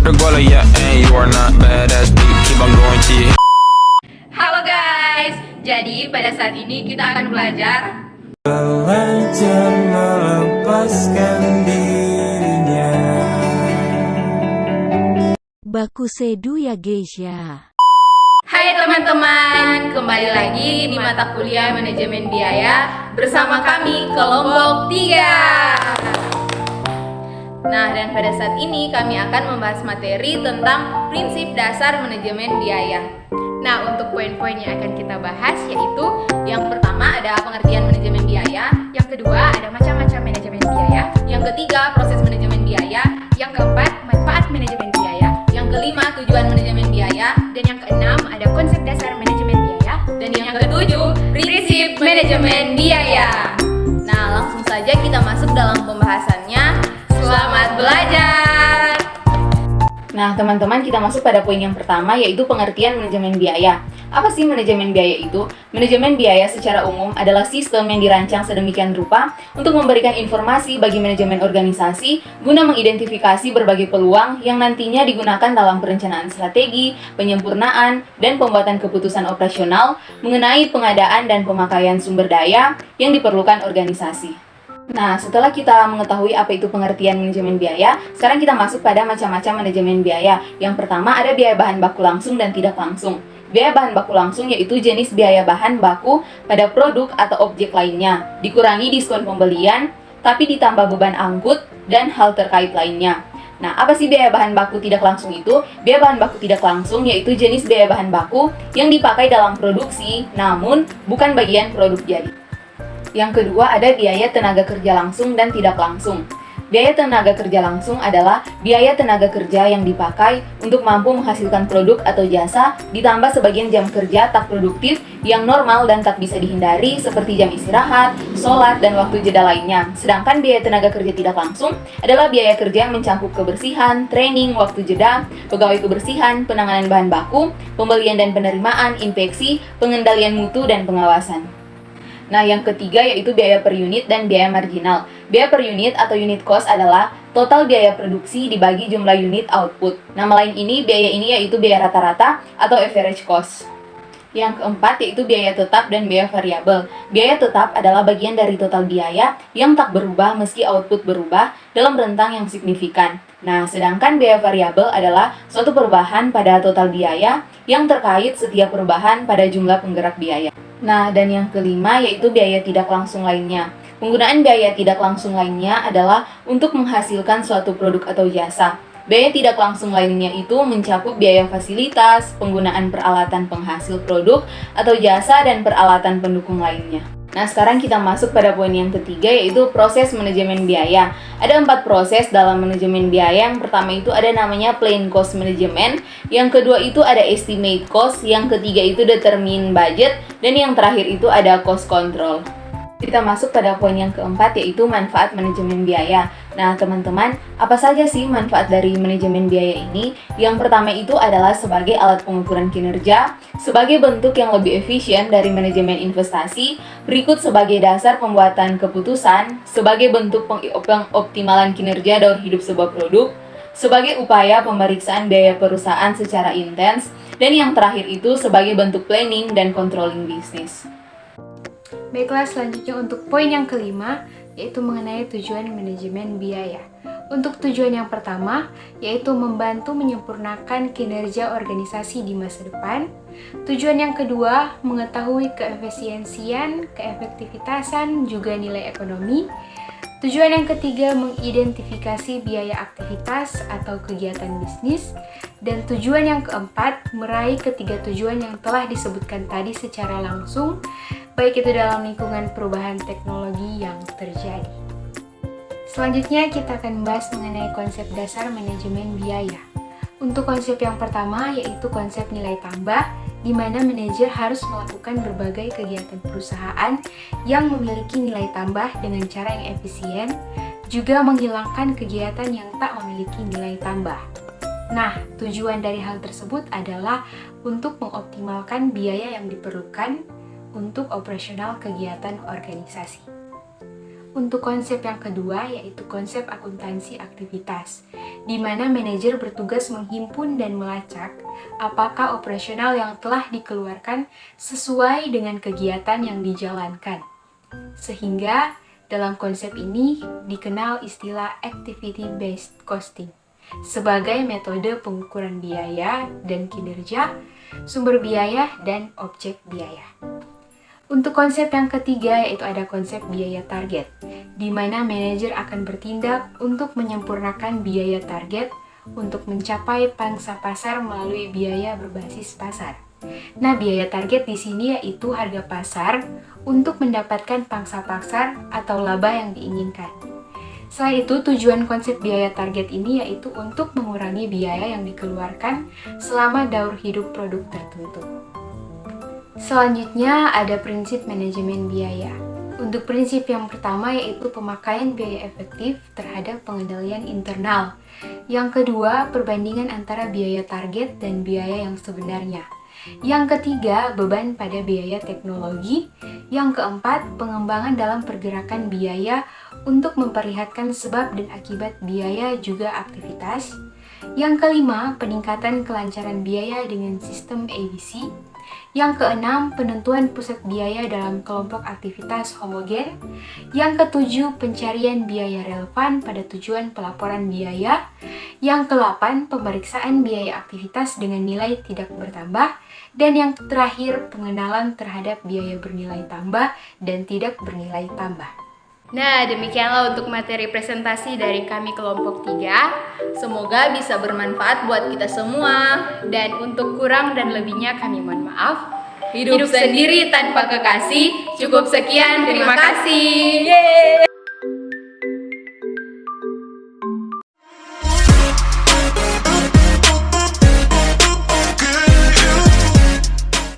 Guala, yeah, and you are not bad as beat. Keep on going till you Halo guys, jadi pada saat ini kita akan belajar belajar melepaskan dirinya. Baku sedu ya Geisha. Hai teman-teman, kembali lagi di mata kuliah manajemen biaya bersama kami kelompok 3. Nah, dan pada saat ini kami akan membahas materi tentang prinsip dasar manajemen biaya. Nah, untuk poin-poin yang akan kita bahas yaitu yang pertama ada pengertian manajemen biaya, yang kedua ada macam-macam manajemen biaya, yang ketiga proses manajemen biaya, yang keempat manfaat manajemen biaya, yang kelima tujuan manajemen biaya, dan yang keenam ada konsep dasar manajemen biaya, dan yang ketujuh prinsip manajemen biaya. Nah, langsung saja kita masuk dalam pembahasannya. Selamat belajar! Nah, teman-teman, kita masuk pada poin yang pertama, yaitu pengertian manajemen biaya. Apa sih manajemen biaya itu? Manajemen biaya secara umum adalah sistem yang dirancang sedemikian rupa untuk memberikan informasi bagi manajemen organisasi guna mengidentifikasi berbagai peluang yang nantinya digunakan dalam perencanaan strategi, penyempurnaan, dan pembuatan keputusan operasional mengenai pengadaan dan pemakaian sumber daya yang diperlukan organisasi. Nah, setelah kita mengetahui apa itu pengertian manajemen biaya, sekarang kita masuk pada macam-macam manajemen biaya. Yang pertama ada biaya bahan baku langsung dan tidak langsung. Biaya bahan baku langsung yaitu jenis biaya bahan baku pada produk atau objek lainnya, dikurangi diskon pembelian, tapi ditambah beban angkut dan hal terkait lainnya. Nah, apa sih biaya bahan baku tidak langsung itu? Biaya bahan baku tidak langsung yaitu jenis biaya bahan baku yang dipakai dalam produksi, namun bukan bagian produk jadi. Yang kedua ada biaya tenaga kerja langsung dan tidak langsung. Biaya tenaga kerja langsung adalah biaya tenaga kerja yang dipakai untuk mampu menghasilkan produk atau jasa ditambah sebagian jam kerja tak produktif yang normal dan tak bisa dihindari seperti jam istirahat, sholat, dan waktu jeda lainnya. Sedangkan biaya tenaga kerja tidak langsung adalah biaya kerja yang mencakup kebersihan, training, waktu jeda, pegawai kebersihan, penanganan bahan baku, pembelian dan penerimaan, inspeksi, pengendalian mutu, dan pengawasan. Nah, yang ketiga yaitu biaya per unit dan biaya marginal. Biaya per unit atau unit cost adalah total biaya produksi dibagi jumlah unit output. Nama lain ini, biaya ini yaitu biaya rata-rata atau average cost. Yang keempat yaitu biaya tetap dan biaya variabel. Biaya tetap adalah bagian dari total biaya yang tak berubah meski output berubah dalam rentang yang signifikan. Nah, sedangkan biaya variabel adalah suatu perubahan pada total biaya yang terkait setiap perubahan pada jumlah penggerak biaya. Nah, dan yang kelima yaitu biaya tidak langsung lainnya. Penggunaan biaya tidak langsung lainnya adalah untuk menghasilkan suatu produk atau jasa. Biaya tidak langsung lainnya itu mencakup biaya fasilitas, penggunaan peralatan penghasil produk atau jasa, dan peralatan pendukung lainnya. Nah, sekarang kita masuk pada poin yang ketiga yaitu proses manajemen biaya. Ada 4 proses dalam manajemen biaya. Yang pertama itu ada namanya plain cost management, yang kedua itu ada estimate cost, yang ketiga itu determine budget, dan yang terakhir itu ada cost control. Kita masuk pada poin yang keempat yaitu manfaat manajemen biaya. Nah, teman-teman, apa saja sih manfaat dari manajemen biaya ini? Yang pertama itu adalah sebagai alat pengukuran kinerja, sebagai bentuk yang lebih efisien dari manajemen investasi, berikut sebagai dasar pembuatan keputusan, sebagai bentuk pengoptimalan kinerja daur hidup sebuah produk, sebagai upaya pemeriksaan biaya perusahaan secara intens, dan yang terakhir itu sebagai bentuk planning dan controlling bisnis. Baiklah, selanjutnya untuk poin yang kelima, yaitu mengenai tujuan manajemen biaya. Untuk tujuan yang pertama, yaitu membantu menyempurnakan kinerja organisasi di masa depan. Tujuan yang kedua, mengetahui keefisiensian, keefektivitasan, juga nilai ekonomi. Tujuan yang ketiga, mengidentifikasi biaya aktivitas atau kegiatan bisnis. Dan tujuan yang keempat, meraih ketiga tujuan yang telah disebutkan tadi secara langsung, baik itu dalam lingkungan perubahan teknologi yang terjadi. Selanjutnya kita akan membahas mengenai konsep dasar manajemen biaya. Untuk konsep yang pertama yaitu konsep nilai tambah, di mana manajer harus melakukan berbagai kegiatan perusahaan yang memiliki nilai tambah dengan cara yang efisien, juga menghilangkan kegiatan yang tak memiliki nilai tambah. Nah, tujuan dari hal tersebut adalah untuk mengoptimalkan biaya yang diperlukan untuk operasional kegiatan organisasi. Untuk konsep yang kedua yaitu konsep akuntansi aktivitas, di mana manajer bertugas menghimpun dan melacak apakah operasional yang telah dikeluarkan sesuai dengan kegiatan yang dijalankan. Sehingga dalam konsep ini dikenal istilah activity based costing sebagai metode pengukuran biaya dan kinerja, sumber biaya, dan objek biaya. Untuk konsep yang ketiga yaitu ada konsep biaya target, di mana manajer akan bertindak untuk menyempurnakan biaya target untuk mencapai pangsa pasar melalui biaya berbasis pasar. Nah, biaya target di sini yaitu harga pasar untuk mendapatkan pangsa pasar atau laba yang diinginkan. Selain itu, tujuan konsep biaya target ini yaitu untuk mengurangi biaya yang dikeluarkan selama daur hidup produk tertentu. Selanjutnya ada prinsip manajemen biaya. Untuk prinsip yang pertama yaitu pemakaian biaya efektif terhadap pengendalian internal. Yang kedua, perbandingan antara biaya target dan biaya yang sebenarnya. Yang ketiga, beban pada biaya teknologi. Yang keempat, pengembangan dalam pergerakan biaya untuk memperlihatkan sebab dan akibat biaya juga aktivitas. Yang kelima, peningkatan kelancaran biaya dengan sistem ABC. Yang keenam, penentuan pusat biaya dalam kelompok aktivitas homogen. Yang ketujuh, pencarian biaya relevan pada tujuan pelaporan biaya. Yang kedelapan, pemeriksaan biaya aktivitas dengan nilai tidak bertambah. Dan yang terakhir, pengenalan terhadap biaya bernilai tambah dan tidak bernilai tambah. Nah, demikianlah untuk materi presentasi dari kami kelompok 3. Semoga bisa bermanfaat buat kita semua. Dan untuk kurang dan lebihnya kami mohon maaf. Hidup sendiri tanpa kekasih. Cukup sekian, terima kasih. Yeay!